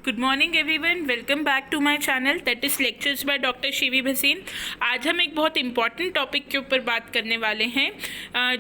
Good morning everyone, welcome back to my channel that is lectures by doctor Shivi Bhasin. आज हम एक बहुत important topic के ऊपर बात करने वाले हैं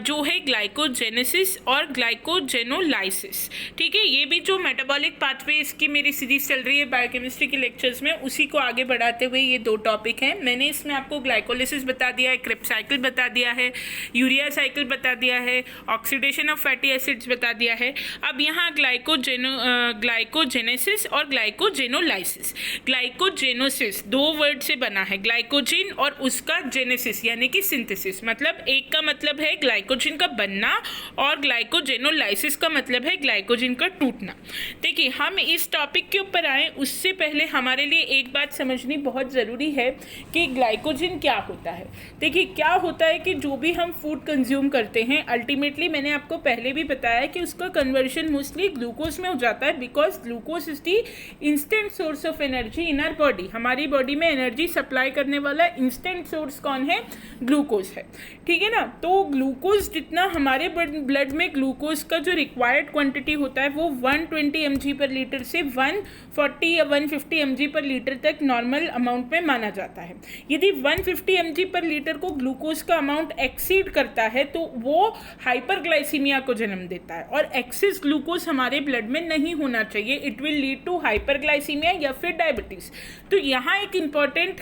जो है ग्लाइकोजेनेसिस और ग्लाइकोजेनोलाइसिस। ठीक है, ये भी जो मेटाबॉलिक पाथवे इसकी मेरी सीरीज चल रही है बायोकेमिस्ट्री के लेक्चर्स में, उसी को आगे बढ़ाते हुए ये दो टॉपिक हैं। मैंने इसमें आपको ग्लाइकोलिसिस बता दिया है, क्रेब्स साइकिल बता दिया है, यूरिया साइकिल बता दिया है, ऑक्सीडेशन ऑफ फैटी एसिड्स बता दिया है। अब यहाँ ग्लाइकोजेनेसिस और ग्लाइकोजेनोलाइसिस। ग्लाइकोजेनोसिस दो वर्ड से बना है, ग्लाइकोजिन और उसका जेनेसिस यानी कि सिंथेसिस। मतलब एक का मतलब है ग्लाइकोजिन का बनना और ग्लाइकोजेनोलाइसिस का मतलब है ग्लाइकोजिन का टूटना। देखिए, हम इस टॉपिक के ऊपर आए उससे पहले हमारे लिए एक बात समझनी बहुत ज़रूरी है कि ग्लाइकोजिन क्या होता है। देखिए, क्या होता है कि जो भी हम फूड कंज्यूम करते हैं, अल्टीमेटली मैंने आपको पहले भी बताया कि उसका कन्वर्शन मोस्टली ग्लूकोज में हो जाता है, because glucose is the instant source of energy in our body. हमारी बॉडी में एनर्जी सप्लाई करने वाला इंस्टेंट सोर्स कौन है? ग्लूकोज है। ठीक है ना। तो ग्लूकोज जितना हमारे ब्लड में ग्लूकोज का जो रिक्वायर्ड क्वांटिटी होता है वो 120 mg पर लीटर से 140 या 150 mg पर लीटर तक नॉर्मल अमाउंट में माना जाता है। यदि 150 mg पर लीटर को ग्लूकोज का अमाउंट एक्सीड करता है तो वो हाइपरग्लाइसीमिया को जन्म देता है, और एक्सेस ग्लूकोज हमारे ब्लड में नहीं होना चाहिए। It will lead to hyperglycaemia या फिर डायबिटीज। तो यहाँ एक इम्पॉर्टेंट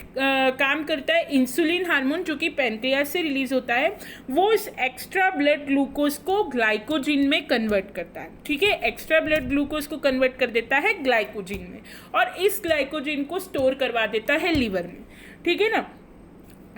काम करता है इंसुलिन हार्मोन, जो कि पैनक्रियाज से रिलीज होता है। वो इस एक्स्ट्रा ब्लड ग्लूकोज को ग्लाइकोजिन में कन्वर्ट करता है। ठीक है, एक्स्ट्रा ब्लड ग्लूकोज को कन्वर्ट कर देता है ग्लाइकोजिन में, और इस ग्लाइकोजिन को स्टोर करवा देता है लीवर में। ठीक है ना।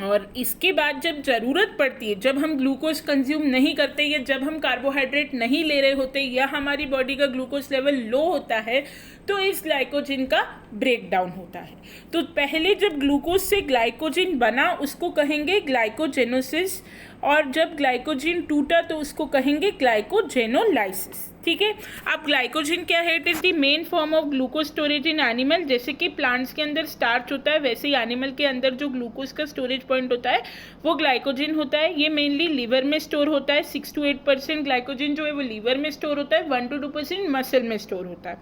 और इसके बाद जब ज़रूरत पड़ती है, जब हम ग्लूकोज कंज्यूम नहीं करते या जब हम कार्बोहाइड्रेट नहीं ले रहे होते या हमारी बॉडी का ग्लूकोज लेवल लो होता है, तो इस ग्लाइकोजिन का ब्रेक डाउन होता है। तो पहले जब ग्लूकोज से ग्लाइकोजिन बना उसको कहेंगे ग्लाइकोजेनोसिस, और जब ग्लाइकोजिन टूटा तो उसको कहेंगे ग्लाइकोजेनोलाइसिस। ठीक है। अब ग्लाइकोजिन क्या है? It is the main form of glucose storage in animal. जैसे कि प्लांट्स के अंदर स्टार्च होता है, वैसे ही एनिमल के अंदर जो ग्लूकोज का स्टोरेज पॉइंट होता है वो ग्लाइकोजिन होता है। ये मेनली लीवर में स्टोर होता है। 6 to 8% ग्लाइकोजिन जो है वो लीवर में स्टोर होता है, 1 to 2% मसल में स्टोर होता है।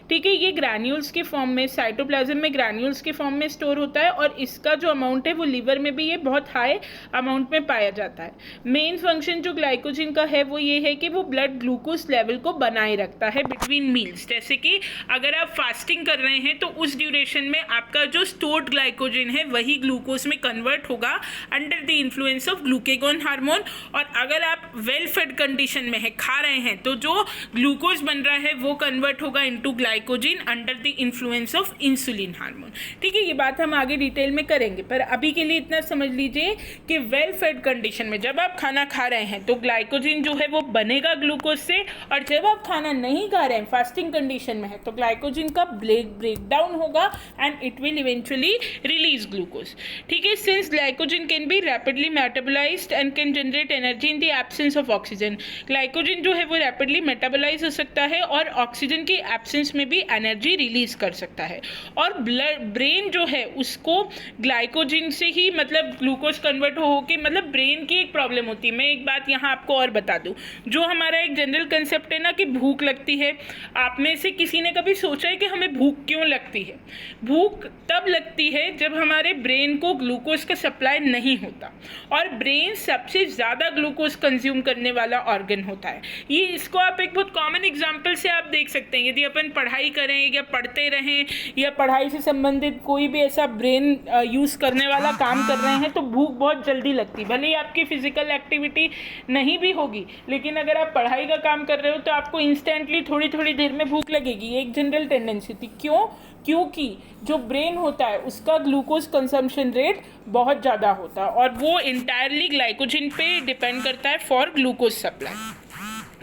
ठीक है। ये ग्रैन्यूल्स के फॉर्म में, साइटोप्लाज्म में ग्रैन्यूल्स के फॉर्म में स्टोर होता है, और इसका जो अमाउंट है वो लीवर में भी ये बहुत हाई अमाउंट में पाया जाता है। मेन फंक्शन जो ग्लाइकोजिन का है वो ये है कि वो ब्लड ग्लूकोज लेवल को बनाए रखता है बिटवीन मील्स। जैसे कि अगर आप फास्टिंग कर रहे हैं तो उस ड्यूरेशन में आपका जो स्टोर्ड ग्लाइकोजिन है वही ग्लूकोज में कन्वर्ट होगा under the influence of glucagon hormone. और अगर आप वेल फेड कंडीशन में है, खा रहे हैं, तो जो ग्लूकोज बन रहा है वो कन्वर्ट होगा into glycogen under the influence of insulin hormone. ठीक है, ये बात हम आगे डिटेल में करेंगे, पर अभी के लिए इतना समझ लीजिए कि वेल फेड कंडीशन में जब आप खाना खा रहे हैं तो ग्लाइकोजिन जो है वो बनेगा ग्लूकोज से, और जब आप खाना नहीं खा रहे हैं, फास्टिंग कंडीशन में है, तो ग्लाइकोजिन का ब्रेक डाउन होगा and it will eventually release glucose. ठीक है। Since glycogen can be rapidly metabolised and can generate energy in the absence of oxygen. Glycogen जो है वो रैपिडली मेटाबोलाइज हो सकता है और ऑक्सीजन की एब्सेंस में भी एनर्जी रिलीज कर सकता है। और ब्रेन जो है उसको ग्लाइकोजिन से ही मतलब ग्लूकोज कन्वर्ट हो के, मतलब ब्रेन की एक प्रॉब्लम होती है। मैं एक बात यहाँ आपको और बता दूँ, जो हमारा एक जनरल कंसेप्ट है ना कि भूख लगती है, आप में से किसी ने कभी सोचा है कि हमें भूख क्यों लगती है? भूख तब लगती है जब हमारे ब्रेन को ग्लूकोज का सप्लाई नहीं होता, और ब्रेन सबसे ज़्यादा ग्लूकोज कंज्यूम करने वाला ऑर्गन होता है। ये इसको आप एक बहुत कॉमन एग्जांपल से आप देख सकते हैं। यदि अपन पढ़ाई करें या पढ़ते रहें या पढ़ाई से संबंधित कोई भी ऐसा ब्रेन यूज़ करने वाला काम कर रहे हैं तो भूख बहुत जल्दी लगती है। भले ही आपकी फिजिकल एक्टिविटी नहीं भी होगी, लेकिन अगर आप पढ़ाई का काम कर रहे हो तो आपको इंस्टेंटली थोड़ी थोड़ी देर में भूख लगेगी। एक जनरल टेंडेंसी थी। क्यों? क्योंकि जो ब्रेन होता है उसका ग्लूकोज कंजम्पशन रेट बहुत ज़्यादा होता है, और वो इंटायरली ग्लाइकोजिन पे डिपेंड करता है फॉर ग्लूकोज सप्लाई।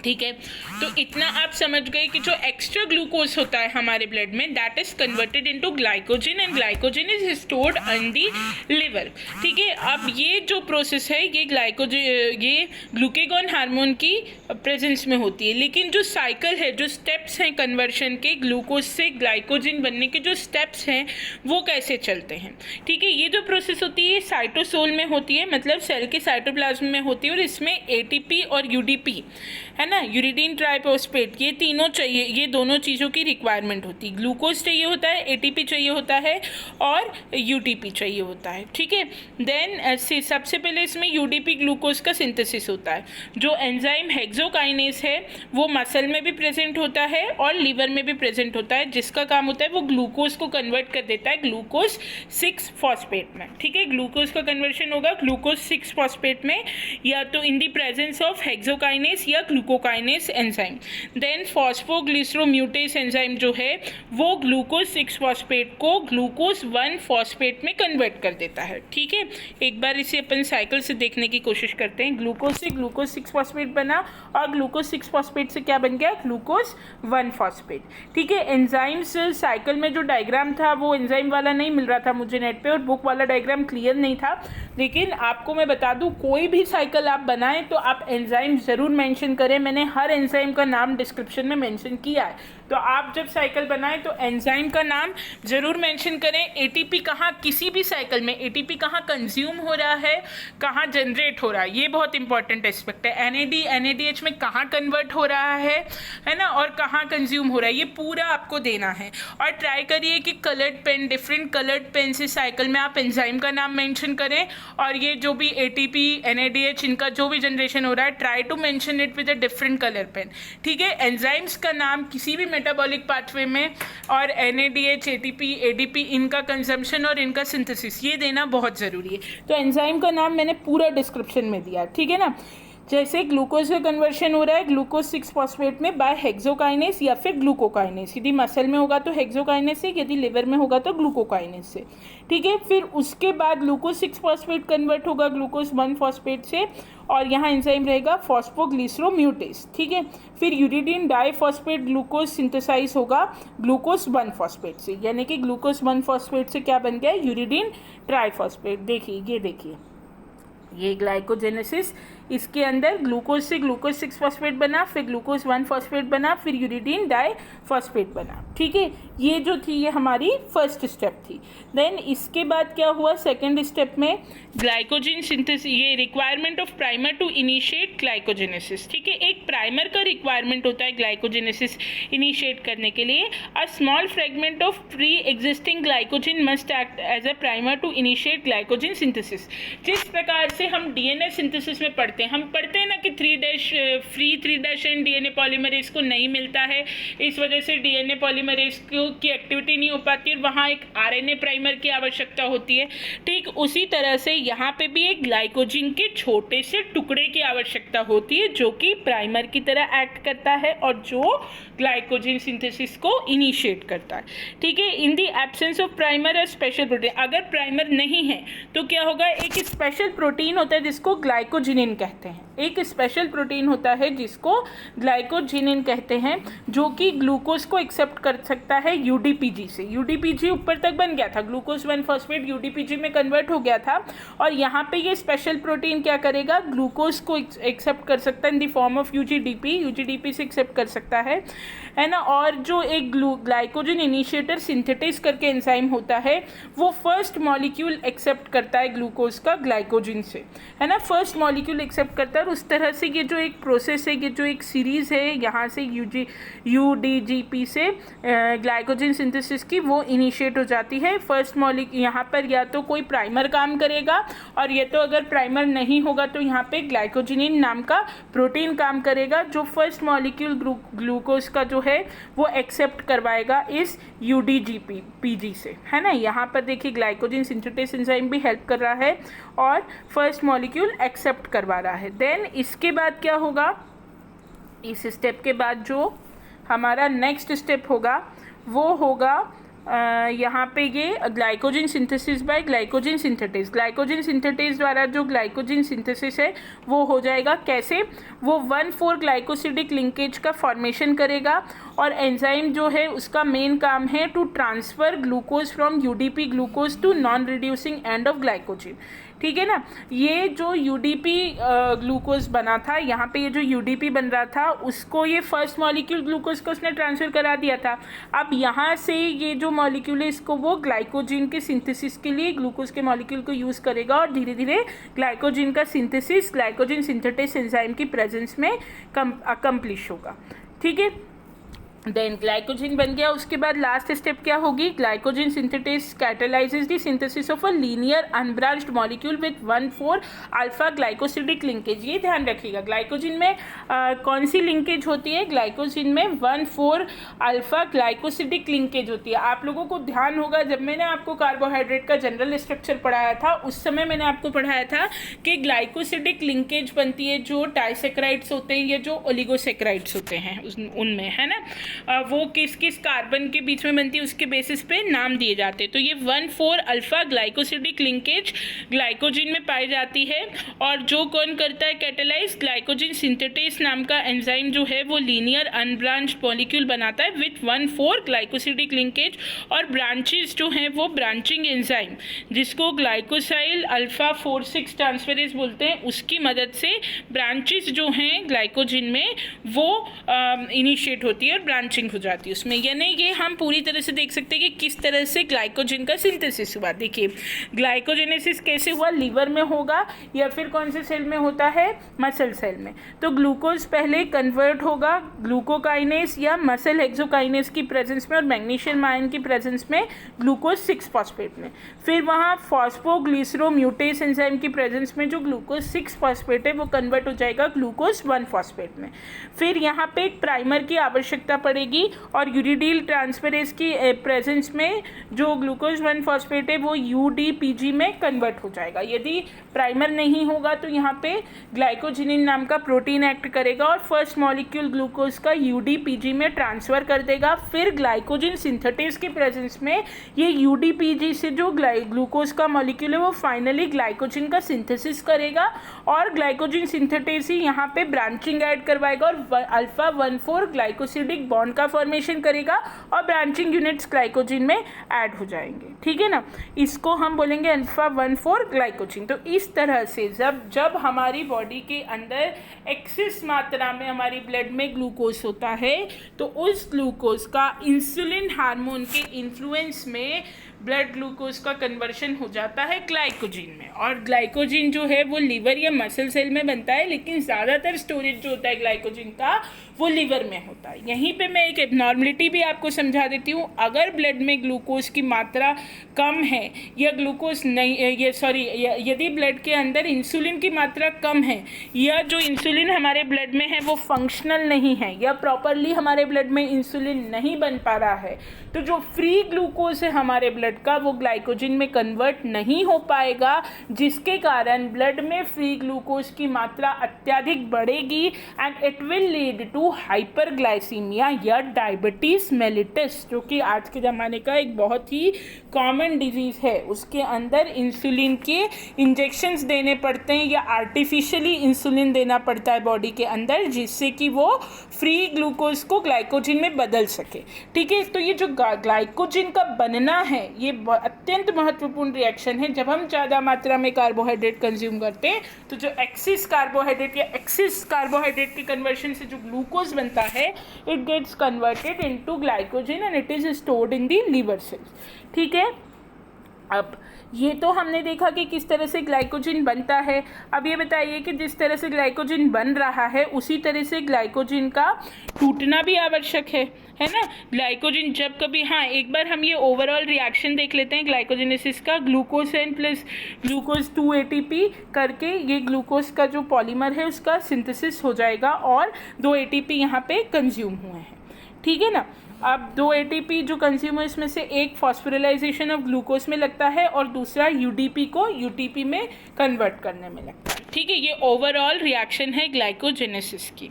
ठीक है। तो इतना आप समझ गए कि जो एक्स्ट्रा ग्लूकोज होता है हमारे ब्लड में, that is converted into glycogen and glycogen is stored in the liver. ठीक है। अब ये जो प्रोसेस है ये ग्लूकेगॉन हार्मोन की प्रेजेंस में होती है, लेकिन जो साइकिल है, जो स्टेप्स हैं कन्वर्शन के, ग्लूकोज से ग्लाइकोजिन बनने के जो स्टेप्स हैं वो कैसे चलते हैं? ठीक है। ये जो प्रोसेस होती है साइटोसोल में होती है, मतलब सेल के साइटोप्लाज्म में होती है, और इसमें एटीपी और यूडीपी है ना, यूरिडीन ट्राइफॉस्फेट, ये तीनों चाहिए, ये दोनों चीज़ों की रिक्वायरमेंट होती है। ग्लूकोज चाहिए होता है, एटीपी चाहिए होता है और यूटीपी चाहिए होता है, ठीक है। देन सबसे पहले इसमें यूडीपी ग्लूकोज का सिंथेसिस होता है। जो एंजाइम हेक्सोकाइनेज है वो मसल में भी प्रेजेंट होता है और लीवर में भी प्रेजेंट होता है, जिसका काम होता है वो ग्लूकोज को कन्वर्ट कर देता है ग्लूकोज 6 फॉस्फेट में, ठीक है। ग्लूकोज का कन्वर्शन होगा ग्लूकोज 6 फॉस्फेट में, या तो इन द प्रेजेंस ऑफ हेक्सोकाइनेज या ग्लूकोकाइनेज एंजाइम। देन फॉस्फोग्लिसरोम्यूटेज एंजाइम जो है वो ग्लूकोज 6 फॉस्फेट को ग्लूकोज 1 फॉस्फेट में कन्वर्ट कर देता है, ठीक है। एक बार इसे अपन साइकिल से देखने की कोशिश करते हैं। ग्लूकोज से ग्लूकोज 6 फॉस्फेट बना और ग्लूकोज 6 फॉस्फेट से क्या बन गया, ग्लूकोज 1 फॉस्फेट, ठीक है। एंजाइम्स साइकिल में जो डायग्राम था वो एंजाइम वाला नहीं मिल रहा था मुझे नेट पे, और बुक वाला डायग्राम क्लियर नहीं था, लेकिन आपको मैं बता दूं कोई भी साइकिल आप बनाएं तो आप एंजाइम ज़रूर मेंशन करें। मैंने हर एंजाइम का नाम डिस्क्रिप्शन में मेंशन किया है, तो आप जब साइकिल बनाएं तो एंजाइम का नाम ज़रूर मेंशन करें। एटीपी कहाँ, किसी भी साइकिल में एटीपी कहाँ कंज्यूम हो रहा है, कहाँ जनरेट हो रहा है, ये बहुत इंपॉर्टेंट एस्पेक्ट है। NADH में कहाँ कन्वर्ट हो रहा है ना, और कहाँ कंज्यूम हो रहा है, ये पूरा आपको देना है। और ट्राई करिए कि coloured pen, different coloured pen से साइकिल में आप एंजाइम का नाम मेंशन करें, और ये जो भी ATP NADH इनका जो भी जनरेशन हो रहा है, try to mention it with a different colour pen, ठीक है। एंजाइम्स का नाम किसी भी मेटाबॉलिक पाथवे में, और NADH ATP ADP इनका कंजम्पशन और इनका सिंथेसिस, ये देना बहुत ज़रूरी है। तो एंजाइम का नाम मैंने पूरा डिस्क्रिप्शन में दिया, ठीक है ना। जैसे ग्लूकोज का कन्वर्शन हो रहा है ग्लूकोज 6 फॉस्फेट में बाय हेक्सोकाइनेज या फिर ग्लूकोकाइनेज, यदि मसल में होगा तो हेक्सोकाइनेज से, यदि लिवर में होगा तो ग्लूकोकाइनेज से, ठीक है। फिर उसके बाद ग्लूकोज 6 फॉस्फेट कन्वर्ट होगा ग्लूकोज 1 फॉस्फेट से, और यहाँ एंजाइम रहेगा फॉस्फोग्लिसरोम्यूटेज, ठीक है। फिर यूरिडीन डाइफॉस्फेट ग्लूकोज सिंथेसाइज होगा ग्लूकोज 1 फॉस्फेट से, यानी कि ग्लूकोज 1 फॉस्फेट से क्या बन गया, यूरिडीन ट्राइफॉस्फेट। देखिए ये देखिए ये ग्लाइकोजेनेसिस, इसके अंदर ग्लूकोज से ग्लूकोज 6 फॉस्फेट बना, फिर ग्लूकोज 1 फॉस्फेट बना, फिर यूरिडीन डाइफॉस्फेट बना, ठीक है। ये जो थी ये हमारी फर्स्ट स्टेप थी। देन इसके बाद क्या हुआ, सेकेंड स्टेप में ग्लाइकोजन सिंथेसिस, ये requirement of primer to initiate glycogenesis, ठीक है। एक प्राइमर का रिक्वायरमेंट होता है ग्लाइकोजेनेसिस इनिशिएट करने के लिए। A small fragment of pre existing glycogen must act as a primer to initiate glycogen synthesis. जिस प्रकार से हम DNA सिंथेसिस में पढ़ते हैं ना कि 3' एंड DNA पॉलीमरेज को नहीं मिलता है, इस वजह से DNA पॉलीमरेज की एक्टिविटी नहीं हो पाती और वहाँ एक RNA प्राइमर की आवश्यकता होती है। ठीक उसी तरह से यहाँ पे भी एक ग्लाइकोजन के छोटे से टुकड़े की आवश्यकता होती है जो कि प्राइमर की तरह एक्ट करता है और जो ग्लाइकोजन सिंथेसिस को इनिशिएट करता है, ठीक है। इन दी एब्सेंस ऑफ प्राइमर और स्पेशल प्रोटीन, अगर प्राइमर नहीं है तो क्या होगा, एक स्पेशल प्रोटीन होता है जिसको ग्लाइकोजिनिन कहते हैं, एक स्पेशल प्रोटीन होता है जिसको ग्लाइकोजिनिन कहते हैं, जो कि ग्लूकोज को एक्सेप्ट कर सकता है UDPG से। UDPG ऊपर तक बन गया था, ग्लूकोज 1 फॉस्फेट UDPG में कन्वर्ट हो गया था, और यहाँ पे ये स्पेशल प्रोटीन क्या करेगा, ग्लूकोज को एक्सेप्ट कर सकता है in the form of UGDP से एक्सेप्ट कर सकता है ना। और जो एक ग्लाइकोजन इनिशिएटर सिंथेटिस करके एंजाइम होता है वो फर्स्ट मॉलिक्यूल एक्सेप्ट करता है ग्लूकोज का ग्लाइकोजन से, है ना। फर्स्ट मॉलिक्यूल एक्सेप्ट करता है और उस तरह से ये जो एक प्रोसेस है, ये जो एक सीरीज़ है यहाँ से UDGP से ग्लाइकोजन सिंथेसिस की, वो इनिशिएट हो जाती है। फर्स्ट मॉलिक्यूल यहाँ पर या तो कोई प्राइमर काम करेगा, और ये तो अगर प्राइमर नहीं होगा तो यहाँ पे ग्लाइकोजिनिन नाम का प्रोटीन काम करेगा जो फर्स्ट मॉलिक्यूल ग्लूकोज का जो है वो एक्सेप्ट करवाएगा इस UDGPG से, है ना। यहाँ पर देखिए ग्लाइकोजन सिंथेटिस एंजाइम भी हेल्प कर रहा है और फर्स्ट मॉलिक्यूल एक्सेप्ट करवा रहा है। देन इसके बाद क्या होगा, इस स्टेप के बाद जो हमारा नेक्स्ट स्टेप होगा वो होगा यहाँ पे ये glycogen synthesis by glycogen synthetase. Glycogen synthetase द्वारा जो ग्लाइकोजन सिंथेसिस है वो हो जाएगा कैसे, वो 1,4 ग्लाइकोसिडिक लिंकेज का फॉर्मेशन करेगा और एंजाइम जो है उसका मेन काम है to transfer glucose from UDP glucose to non reducing end of glycogen. ठीक है ना। ये जो यूडीपी ग्लूकोज बना था, यहाँ पे ये जो यूडीपी बन रहा था उसको ये फर्स्ट मॉलिक्यूल ग्लूकोज को उसने ट्रांसफ़र करा दिया था। अब यहाँ से ये जो मॉलिक्यूल है इसको वो ग्लाइकोजन के सिंथेसिस के लिए ग्लूकोज के मॉलिक्यूल को यूज़ करेगा और धीरे धीरे ग्लाइकोजन का सिंथेसिस ग्लाइकोजन सिंथेटेस एंजाइम की प्रेजेंस में अकम्प्लिश होगा। ठीक है, देन ग्लाइकोजन बन गया। उसके बाद लास्ट स्टेप क्या होगी, glycogen synthetase catalyses the synthesis of a linear unbranched molecule with 1,4 alpha glycosidic linkage. ये ध्यान रखिएगा, ग्लाइकोजन में कौन सी लिंकेज होती है, ग्लाइकोजन में 1,4 अल्फा ग्लाइकोसिडिक लिंकेज होती है। आप लोगों को ध्यान होगा जब मैंने आपको कार्बोहाइड्रेट का जनरल स्ट्रक्चर पढ़ाया था उस समय मैंने आपको पढ़ाया था कि ग्लाइकोसिडिक लिंकेज बनती है जो डाइसेक्राइड्स होते हैं या जो ओलिगोसेक्राइड्स होते हैं उनमें, है ना। वो किस किस कार्बन के बीच में बनती है उसके बेसिस पे नाम दिए जाते हैं। तो ये 1,4 अल्फा ग्लाइकोसिडिक लिंकेज ग्लाइकोजन में पाई जाती है और जो कौन करता है कैटालाइज, ग्लाइकोजन सिंथेटेस नाम का एंजाइम जो है वो लीनियर अनब्रांच्ड मॉलिक्यूल बनाता है विथ 1,4 ग्लाइकोसिडिक लिंकेज। और ब्रांचेस जो हैं वो ब्रांचिंग एंजाइम जिसको ग्लाइकोसाइल अल्फा 4,6 ट्रांसफेरेज बोलते हैं उसकी मदद से ब्रांचेस जो हैं ग्लाइकोजन में वो इनिशिएट होती है और ब्रांचिंग हो जाती है उसमें। यानी ये हम पूरी तरह से देख सकते हैं कि किस तरह से ग्लाइकोजन का सिंथेसिस हुआ। देखिए ग्लाइकोजेनेसिस कैसे हुआ, लीवर में होगा या फिर कौन से सेल में होता है, मसल सेल में। तो ग्लूकोज पहले कन्वर्ट होगा ग्लूकोकाइनेस या मसल हेक्सोकाइनेस की प्रेजेंस में और मैग्नीशियम आयन की प्रेजेंस में ग्लूकोज 6 फॉस्फेट में। फिर वहाँ फॉस्फोग्लिसरोम्यूटेस एंजाइम की प्रेजेंस में जो ग्लूकोज 6 फॉस्फेट है वो कन्वर्ट हो जाएगा ग्लूकोज 1 फॉस्फेट में। फिर यहाँ पे एक प्राइमर की आवश्यकता पड़ेगी और यूरिडील ट्रांसफेरेज की प्रेजेंस में जो ग्लूकोज 1 फॉस्फेट है वो यूडीपीजी में कन्वर्ट हो जाएगा। यदि प्राइमर नहीं होगा तो यहाँ पे ग्लाइकोजिनिन नाम का प्रोटीन एक्ट करेगा और फर्स्ट मॉलिक्यूल ग्लूकोज का यूडीपीजी में ट्रांसफ़र कर देगा। फिर ग्लाइकोजन सिंथेटेस की प्रेजेंस में ये यूडीपीजी से जो ग्लूकोज का मॉलिक्यूल है वो फाइनली ग्लाइकोजन का सिंथेसिस करेगा और ग्लाइकोजन सिंथेटेस ही यहाँ पे ब्रांचिंग ऐड करवाएगा और अल्फा 1,4 ग्लाइकोसिडिक बॉन्ड का फॉर्मेशन करेगा और ब्रांचिंग यूनिट्स ग्लाइकोजन में ऐड हो जाएंगे। ठीक है ना, इसको हम बोलेंगे अल्फा 1,4 ग्लाइकोजन। तो इस तरह से जब हमारी बॉडी के अंदर एक्सेस मात्रा में हमारी ब्लड में ग्लूकोज होता है तो उस ग्लूकोज का इंसुलिन हार्मोन के इन्फ्लुएंस में ब्लड ग्लूकोज का कन्वर्शन हो जाता है ग्लाइकोजन में। और ग्लाइकोजन जो है वो लीवर या मसल सेल में बनता है, लेकिन ज़्यादातर स्टोरेज जो होता है ग्लाइकोजन का वो लीवर में होता है। यहीं पे मैं एक एबनॉर्मलिटी भी आपको समझा देती हूँ। अगर ब्लड में ग्लूकोज की मात्रा कम है या ग्लूकोज नहीं यदि ब्लड के अंदर इंसुलिन की मात्रा कम है या जो इंसुलिन हमारे ब्लड में है वो फंक्शनल नहीं है या प्रॉपरली हमारे ब्लड में इंसुलिन नहीं बन पा रहा है, तो जो फ्री ग्लूकोज है हमारे ब्लड का वो ग्लाइकोजन में कन्वर्ट नहीं हो पाएगा, जिसके कारण ब्लड में फ्री ग्लूकोज की मात्रा अत्यधिक बढ़ेगी and it will lead to hyperglycaemia या डायबिटीज मेलिटस, जो कि आज के ज़माने का एक बहुत ही कॉमन डिजीज़ है। उसके अंदर इंसुलिन के इंजेक्शंस देने पड़ते हैं या आर्टिफिशियली इंसुलिन देना पड़ता है बॉडी के अंदर, जिससे कि वो फ्री ग्लूकोज को ग्लाइकोजन में बदल सके। ठीक है, तो ये जो ग्लाइकोजन का बनना है ये अत्यंत महत्वपूर्ण रिएक्शन है। जब हम ज़्यादा मात्रा में कार्बोहाइड्रेट कंज्यूम करते हैं तो जो एक्सेस कार्बोहाइड्रेट या एक्सेस कार्बोहाइड्रेट के कन्वर्शन से जो ग्लूकोज बनता है it gets converted into glycogen and it is stored in the liver cells. ठीक है, अब ये तो हमने देखा कि किस तरह से ग्लाइकोजन बनता है। अब ये बताइए कि जिस तरह से ग्लाइकोजन बन रहा है उसी तरह से ग्लाइकोजन का टूटना भी आवश्यक है ना। ग्लाइकोजन जब कभी, हाँ एक बार हम ये ओवरऑल रिएक्शन देख लेते हैं ग्लाइकोजेनेसिस का। Glucose n plus glucose 2 ATP करके ये ग्लूकोज का जो पॉलीमर है उसका सिंथेसिस हो जाएगा और 2 ATP यहाँ पे कंज्यूम हुए हैं। ठीक है ना, अब 2 ATP जो कंज्यूम है इसमें से एक फॉस्फोरिलाइजेशन ऑफ ग्लूकोज में लगता है और दूसरा UDP को UTP में कन्वर्ट करने में लगता है। ठीक है, ये ओवरऑल रिएक्शन है ग्लाइकोजेनेसिस की।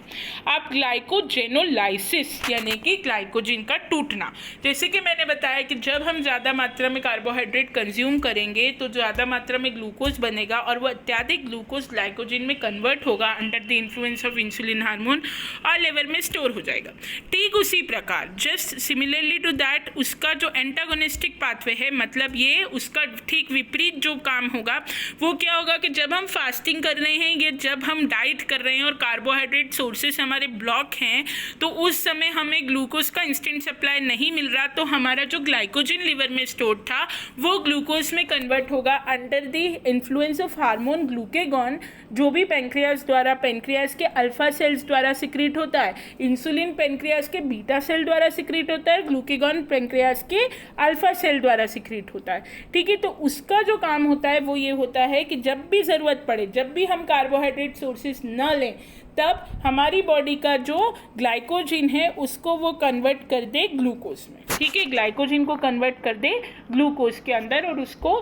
अब ग्लाइकोजेनोलाइसिस यानी कि ग्लाइकोजन का टूटना, जैसे कि मैंने बताया कि जब हम ज़्यादा मात्रा में कार्बोहाइड्रेट कंज्यूम करेंगे तो ज़्यादा मात्रा में ग्लूकोज बनेगा और वो अत्यधिक ग्लूकोज ग्लाइकोजन में कन्वर्ट होगा under the influence of insulin hormone और लिवर में स्टोर हो जाएगा। ठीक उसी प्रकार जस्ट सिमिलरली टू दैट उसका जो एंटागोनिस्टिक पाथवे है, मतलब ये उसका ठीक विपरीत जो काम होगा वो क्या होगा कि जब हम फास्टिंग कर रहे हैं या जब हम डाइट कर रहे हैं और कार्बोहाइड्रेट सोर्सेस हमारे ब्लॉक हैं तो उस समय हमें ग्लूकोज का इंस्टेंट सप्लाई नहीं मिल रहा, तो हमारा जो ग्लाइकोजन लिवर में स्टोर था वो ग्लूकोज में कन्वर्ट होगा under the influence of hormone glucagon, जो भी पेनक्रियास के अल्फा सेल्स द्वारा सिक्रीट होता है। इंसुलिन पेनक्रियास के बीटा सेल द्वारा सिक्रीट होता है, ग्लूकेगॉन पेनक्रियास के अल्फा सेल द्वारा सिक्रीट होता है। ठीक है, तो उसका जो काम होता है वो ये होता है कि जब भी ज़रूरत पड़े, जब भी हम कार्बोहाइड्रेट सोर्सेस न लें, तब हमारी बॉडी का जो ग्लाइकोजन है उसको वो कन्वर्ट कर दे ग्लूकोज में। ठीक है, ग्लाइकोजन को कन्वर्ट कर दे ग्लूकोज के अंदर और उसको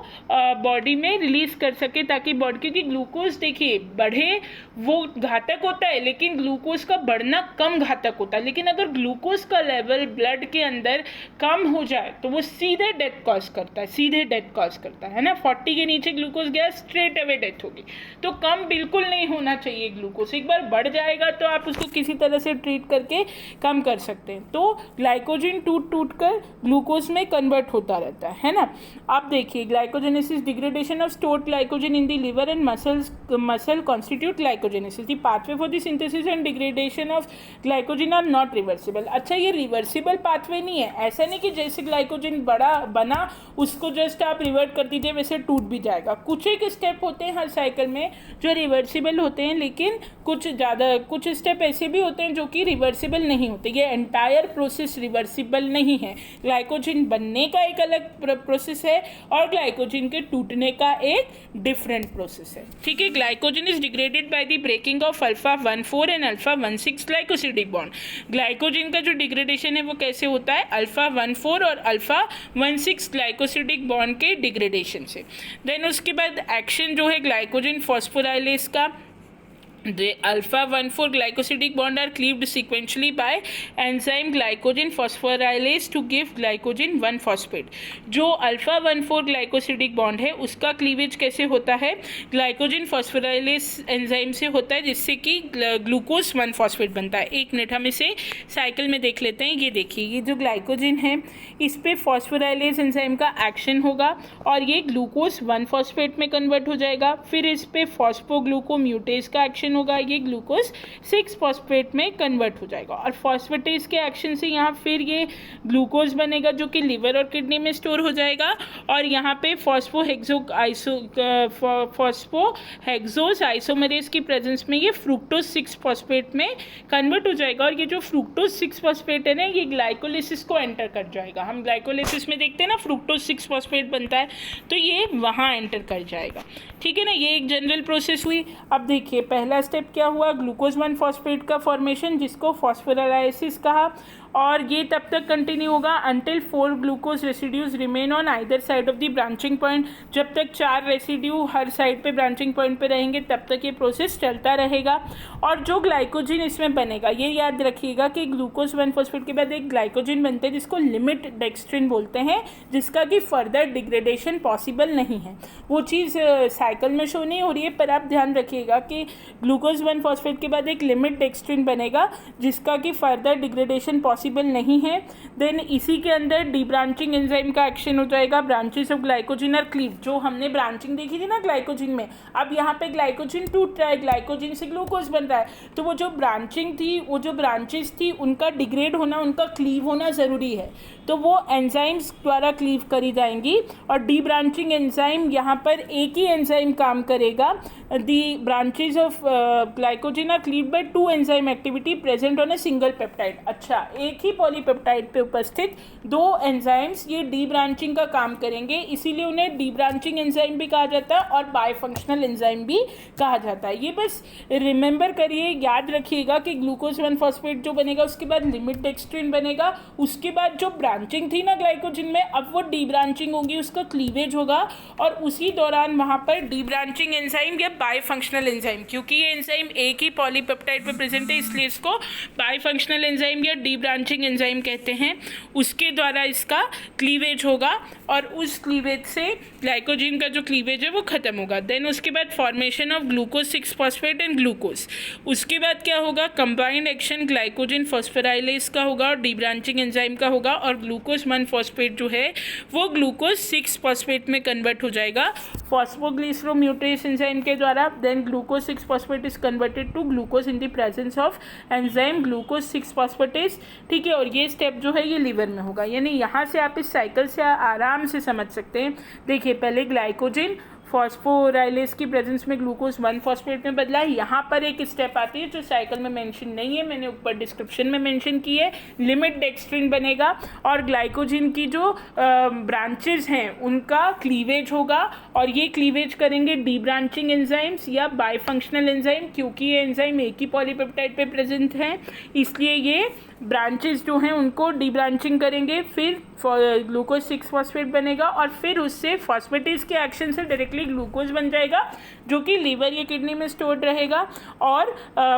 बॉडी में रिलीज कर सके, ताकि बॉडी, क्योंकि ग्लूकोज देखिए बढ़े वो घातक होता है लेकिन ग्लूकोज का बढ़ना कम घातक होता है। लेकिन अगर ग्लूकोज का लेवल ब्लड के अंदर कम हो जाए तो वो सीधे डेथ कॉज करता है, सीधे डेथ कॉज करता है ना। 40 के नीचे ग्लूकोज गया, स्ट्रेट अवे डेथ होगी। तो कम बिल्कुल नहीं होना चाहिए ग्लूकोज। एक बार बढ़ जाएगा तो आप उसको किसी तरह से ट्रीट करके कम कर सकते हैं। तो ग्लाइकोजन टूट कर ग्लूकोज में कन्वर्ट होता रहता है ना। आप देखिए, glycogenesis, degradation of stored glycogen in the liver and muscle constitute glycogenesis. The pathway for the synthesis and degradation of glycogen are not reversible. अच्छा, ये रिवर्सिबल पाथवे नहीं है। ऐसा नहीं कि जैसे ग्लाइकोजन बड़ा बना उसको जस्ट आप रिवर्ट कर दीजिए वैसे टूट भी जाएगा। कुछ एक स्टेप होते हैं हर साइकिल में जो रिवर्सिबल होते हैं, लेकिन कुछ स्टेप ऐसे भी होते हैं जो कि रिवर्सिबल नहीं होते। ये एंटायर प्रोसेस रिवर्सिबल नहीं है। ग्लाइकोजन बनने का एक अलग प्रोसेस है और ग्लाइकोजन के टूटने का एक डिफरेंट प्रोसेस है। ठीक है, glycogen is degraded by the breaking of alpha 1,4 and alpha 1,6 glycosidic bond. Glycogen का जो डिग्रेडेशन है वो कैसे होता है? अल्फा 1,4 और अल्फा 1,6 ग्लाइकोसिडिक बॉन्ड के डिग्रेडेशन से। देन उसके बाद एक्शन जो है ग्लाइकोजन फॉस्फोराइलेज का, the alpha 1,4 glycosidic bond are cleaved sequentially by enzyme glycogen phosphorylase to give glycogen 1-phosphate। जो अल्फा 1,4 ग्लाइकोसिडिक बॉन्ड है उसका क्लीवेज कैसे होता है? ग्लाइकोजन फॉस्फोराइलेस एंजाइम से होता है, जिससे कि ग्लूकोज 1-phosphate बनता है। एक मिनट हम इसे साइकिल में देख लेते हैं। ये देखिए, ये जो ग्लाइकोजन है इस पर फॉस्फोराइलेस एंजाइम का एक्शन होगा और ये ग्लूकोज 1-phosphate में कन्वर्ट हो जाएगा। फिर इस पर फॉस्फोग्लूकोम्यूटेज का एक्शन होगा, ये ग्लूकोज 6-phosphate में कन्वर्ट हो जाएगा और फॉस्फेटेज के एक्शन से यहाँ फिर ये ग्लूकोज बनेगा जो कि लिवर और किडनी में स्टोर हो जाएगा और यहाँ पे फॉस्फोहेक्सोस आइसोमरेज की प्रेजेंस में ये फ्रुक्टोज 6-phosphate में कन्वर्ट हो जाएगा और ये जो फ्रुक्टोज 6-phosphate है ना, ये ग्लाइकोलिसिस को एंटर कर जाएगा। हम ग्लाइकोलिसिस में देखते हैं ना फ्रुक्टोज 6-phosphate बनता है, तो ये वहाँ एंटर कर जाएगा। ठीक है ना, ये एक जनरल प्रोसेस हुई। अब देखिए, पहला स्टेप क्या हुआ? ग्लूकोज 1-phosphate का फॉर्मेशन, जिसको फॉस्फोराइलेसिस कहा, और ये तब तक कंटिन्यू होगा until 4 glucose residues remain on either side of the branching point. जब तक 4 रेसिड्यू हर साइड पे ब्रांचिंग पॉइंट पे रहेंगे तब तक ये प्रोसेस चलता रहेगा। और जो ग्लाइकोजन इसमें बनेगा, ये याद रखिएगा कि ग्लूकोज 1-phosphate के बाद एक ग्लाइकोजन बनते हैं जिसको लिमिट डेक्स्ट्रिन बोलते हैं, जिसका कि फर्दर डिग्रेडेशन पॉसिबल नहीं है। वो चीज़ साइकिल में शो नहीं हो रही है, पर आप ध्यान रखिएगा कि ग्लूकोज 1-phosphate के बाद एक लिमिट डेक्स्ट्रिन बनेगा जिसका कि फर्दर डिग्रेडेशन पॉसिबल नहीं है। देन इसी के अंदर डीब्रांचिंग एंजाइम का एक्शन हो जाएगा। Branches of glycogen are cleave, जो हमने ब्रांचिंग देखी थी ना ग्लाइकोजन में, अब यहाँ पे ग्लाइकोजन टूट रहा है, ग्लाइकोजन से ग्लूकोज बन रहा है, तो वो जो ब्रांचिंग थी, वो जो ब्रांचेस थी, उनका डिग्रेड होना, उनका क्लीव होना ज़रूरी है, तो वो एंजाइम्स द्वारा क्लीव करी जाएंगी। और डी ब्रांचिंग एंजाइम, यहाँ पर एक ही एंजाइम काम करेगा। The branches of glycogen are cleaved by 2 enzyme activity present on a single peptide. अच्छा, एक ही पॉलीपेप्टाइड पे उपस्थित दो एंजाइम्स ये डी ब्रांचिंग का काम करेंगे, इसीलिए उन्हें डी ब्रांचिंग एंजाइम भी कहा जाता है और बायफंक्शनल एंजाइम भी कहा जाता है। ये बस रिमेंबर करिए, याद रखिएगा कि ग्लूकोज 1 फॉस्फेट जो बनेगा उसके बाद लिमिट डेक्स्ट्रिन बनेगा, उसके बाद जो ब्रांचिंग थी ना ग्लाइकोजन में, अब वो डी ब्रांचिंग होगी, उसका क्लीवेज होगा और उसी दौरान वहाँ पर डी ब्रांचिंग एंजाइम या बायफंक्शनल एंजाइम, क्योंकि ये एंजाइम एक ही पॉलीपेप्टाइड पे प्रेजेंट है इसलिए इसको बायफंक्शनल एंजाइम या डी ब्रांचिंग एंजाइम कहते हैं, उसके द्वारा इसका क्लीवेज होगा और उस क्लीवेज से ग्लाइकोजन का जो क्लीवेज है वो खत्म होगा। देन उसके बाद formation of glucose 6 phosphate and glucose, उसके बाद क्या होगा, कंबाइंड एक्शन ग्लाइकोजन फॉस्फोराइलेज का होगा और डी ब्रांचिंग एंजाइम का होगा और ग्लूकोज 1 फॉस्फेट जो है वो ग्लूकोज 6 फॉस्फेट में कन्वर्ट हो जाएगा फॉस्फोग्लिसरोम्यूटेस एंजाइम के द्वारा। Then glucose 6 phosphate is converted to glucose in the presence of enzyme glucose 6 phosphatase, ठीक है, और ये स्टेप जो है ये लीवर में होगा। यानी यहाँ से आप इस साइकिल से आराम से समझ सकते हैं। देखिए पहले ग्लाइकोजन फॉस्फोराइलेज की प्रेजेंस में ग्लूकोज 1 फॉस्फेट में बदला है, यहाँ पर एक स्टेप आती है जो साइकिल में मेंशन नहीं है, मैंने ऊपर डिस्क्रिप्शन में मेंशन की है, लिमिट डेक्स्ट्रिन बनेगा और ग्लाइकोजन की जो ब्रांचेज हैं उनका क्लीवेज होगा और ये क्लीवेज करेंगे डी ब्रांचिंग एंजाइम्स या बायफंक्शनल एंजाइम, क्योंकि ये एंजाइम एक ही पॉलीपेप्टाइड पे प्रेजेंट हैं इसलिए ये ब्रांचेस जो हैं उनको डी ब्रांचिंग करेंगे, फिर ग्लूकोज 6 फॉस्फेट बनेगा और फिर उससे फॉस्फेटेज के एक्शन से डायरेक्टली ग्लूकोज बन जाएगा जो कि लीवर या किडनी में स्टोर्ड रहेगा और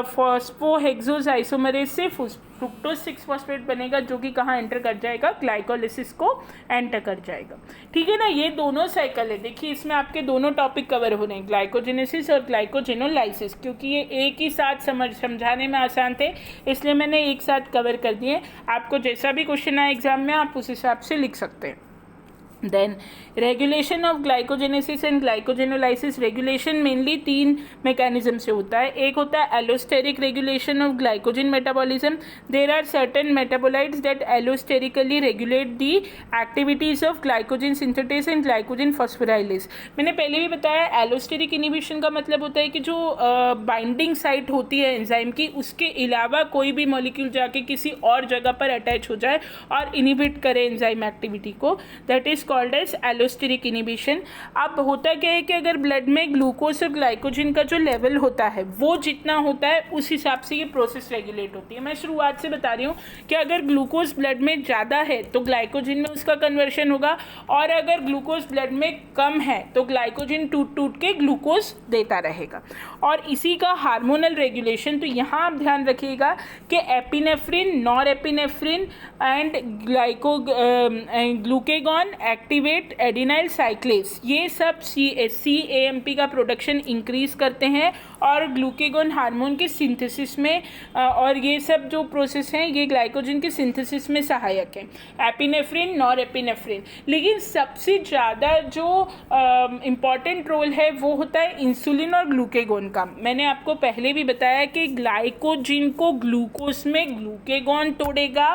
फॉस्फोहेक्सोज आइसोमरेज से फ्रुक्टोज 6 फॉस्फेट बनेगा जो कि कहाँ एंटर कर जाएगा, ग्लाइकोलिसिस को एंटर कर जाएगा। ठीक है ना, ये दोनों साइकिल है। देखिए इसमें आपके दोनों टॉपिक कवर हो रहे हैं, ग्लाइकोजेनेसिस और ग्लाइकोजेनोलाइसिस, क्योंकि ये एक ही साथ समझाने में आसान थे इसलिए मैंने एक साथ कवर कर दिए। आपको जैसा भी क्वेश्चन आए एग्जाम में आप उस हिसाब से लिख सकते हैं। Then regulation of glycogenesis and glycogenolysis, regulation mainly 3 mechanism से होता है। एक होता है allosteric regulation of glycogen metabolism, there are certain metabolites that allosterically regulate the activities of glycogen synthesis and glycogen phosphorylase. मैंने पहले भी बताया एलोस्टेरिक इनिबिशन का मतलब होता है कि जो बाइंडिंग साइट होती है एंजाइम की उसके अलावा कोई भी मॉलिक्यूल जाके किसी और जगह पर अटैच हो जाए और इनिबिट करे एंजाइम एक्टिविटी को, that is called as allosteric inhibition. अब होता क्या है कि अगर ब्लड में ग्लूकोज और ग्लाइकोजन का जो लेवल होता है वो जितना होता है उस हिसाब से ये प्रोसेस रेगुलेट होती है। मैं शुरुआत से बता रही हूँ कि अगर ग्लूकोज ब्लड में ज़्यादा है तो ग्लाइकोजन में उसका कन्वर्शन होगा और अगर ग्लूकोज ब्लड में कम है तो ग्लाइकोजन टूट टूट के ग्लूकोज देता रहेगा। और इसी का हार्मोनल रेगुलेशन, तो यहाँ आप ध्यान रखिएगा कि epinephrine, nor epinephrine and glucagon activate adenylyl साइक्लेज, ये सब CAMP का प्रोडक्शन इंक्रीज करते हैं और ग्लूकेगॉन हार्मोन के सिंथेसिस में और ये सब जो प्रोसेस हैं ये ग्लाइकोजन के सिंथेसिस में सहायक हैं, एपिनेफ्रिन, नॉर एपिनेफ्रिन। लेकिन सबसे ज़्यादा जो इम्पॉर्टेंट रोल है वो होता है इंसुलिन और ग्लूकेगॉन का। मैंने आपको पहले भी बताया कि ग्लाइकोजन को ग्लूकोज में ग्लूकेगॉन तोड़ेगा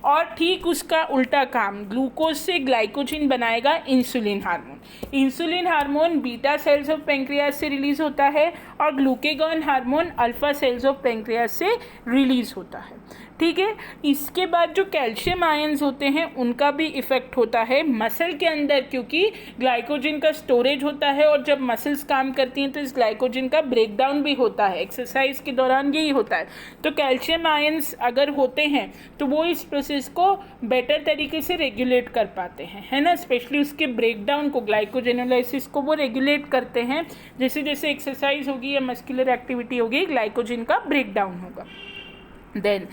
और ठीक उसका उल्टा काम ग्लूकोज से ग्लाइकोजन बनाएगा insulin hormone. Insulin hormone beta cells of pancreas से रिलीज होता है और glucagon hormone alpha cells of pancreas से रिलीज होता है। ठीक है, इसके बाद जो कैल्शियम आयंस होते हैं उनका भी इफेक्ट होता है मसल के अंदर, क्योंकि ग्लाइकोजन का स्टोरेज होता है और जब मसल्स काम करती हैं तो इस ग्लाइकोजन का ब्रेकडाउन भी होता है, एक्सरसाइज के दौरान यही होता है। तो कैल्शियम आयंस अगर होते हैं तो वो इस प्रोसेस को बेटर तरीके से रेगुलेट कर पाते हैं, है ना, स्पेशली उसके ब्रेकडाउन को, ग्लाइकोजेनोलाइसिस को वो रेगुलेट करते हैं। जैसे जैसे एक्सरसाइज होगी या मस्कुलर एक्टिविटी होगी ग्लाइकोजन का ब्रेकडाउन होगा। देन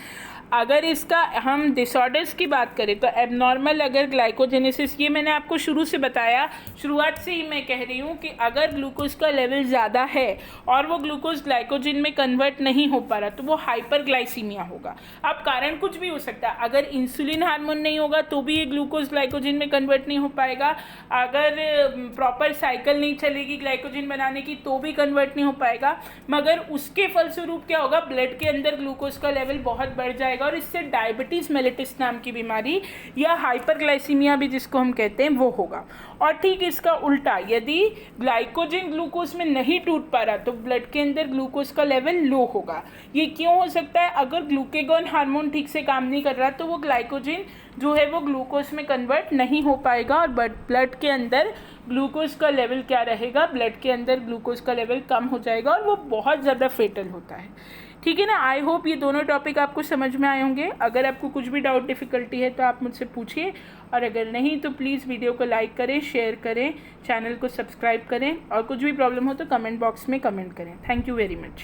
अगर इसका हम डिसऑर्डर्स की बात करें तो एबनॉर्मल अगर ग्लाइकोजेनेसिस, ये मैंने आपको शुरू से बताया, शुरुआत से ही मैं कह रही हूँ कि अगर ग्लूकोज का लेवल ज़्यादा है और वो ग्लूकोज ग्लाइकोजन में कन्वर्ट नहीं हो पा रहा तो वो हाइपरग्लाइसीमिया होगा। अब कारण कुछ भी हो सकता है, अगर इंसुलिन हार्मोन नहीं होगा तो भी ये ग्लूकोज ग्लाइकोजन में कन्वर्ट नहीं हो पाएगा, अगर प्रॉपर साइकिल नहीं चलेगी ग्लाइकोजन बनाने की तो भी कन्वर्ट नहीं हो पाएगा, मगर उसके फलस्वरूप क्या होगा, ब्लड के अंदर ग्लूकोज का लेवल बहुत बढ़ जाएगा जाएगा और इससे डायबिटीज़ मेलिटस नाम की बीमारी या हाइपरग्लाइसीमिया भी जिसको हम कहते हैं वो होगा। और ठीक इसका उल्टा, यदि ग्लाइकोजन ग्लूकोज में नहीं टूट पा रहा तो ब्लड के अंदर ग्लूकोज का लेवल लो होगा। ये क्यों हो सकता है? अगर ग्लूकेगॉन हार्मोन ठीक से काम नहीं कर रहा तो वो ग्लाइकोजन जो है वो ग्लूकोज में कन्वर्ट नहीं हो पाएगा और ब्लड के अंदर ग्लूकोज का लेवल क्या रहेगा, ब्लड के अंदर ग्लूकोज का लेवल कम हो जाएगा और वो बहुत ज़्यादा फेटल होता है। ठीक है ना। आई होप ये दोनों टॉपिक आपको समझ में आए होंगे। अगर आपको कुछ भी डाउट डिफ़िकल्टी है तो आप मुझसे पूछिए, और अगर नहीं तो प्लीज़ वीडियो को लाइक करें, शेयर करें, चैनल को सब्सक्राइब करें, और कुछ भी प्रॉब्लम हो तो कमेंट बॉक्स में कमेंट करें। Thank you very much.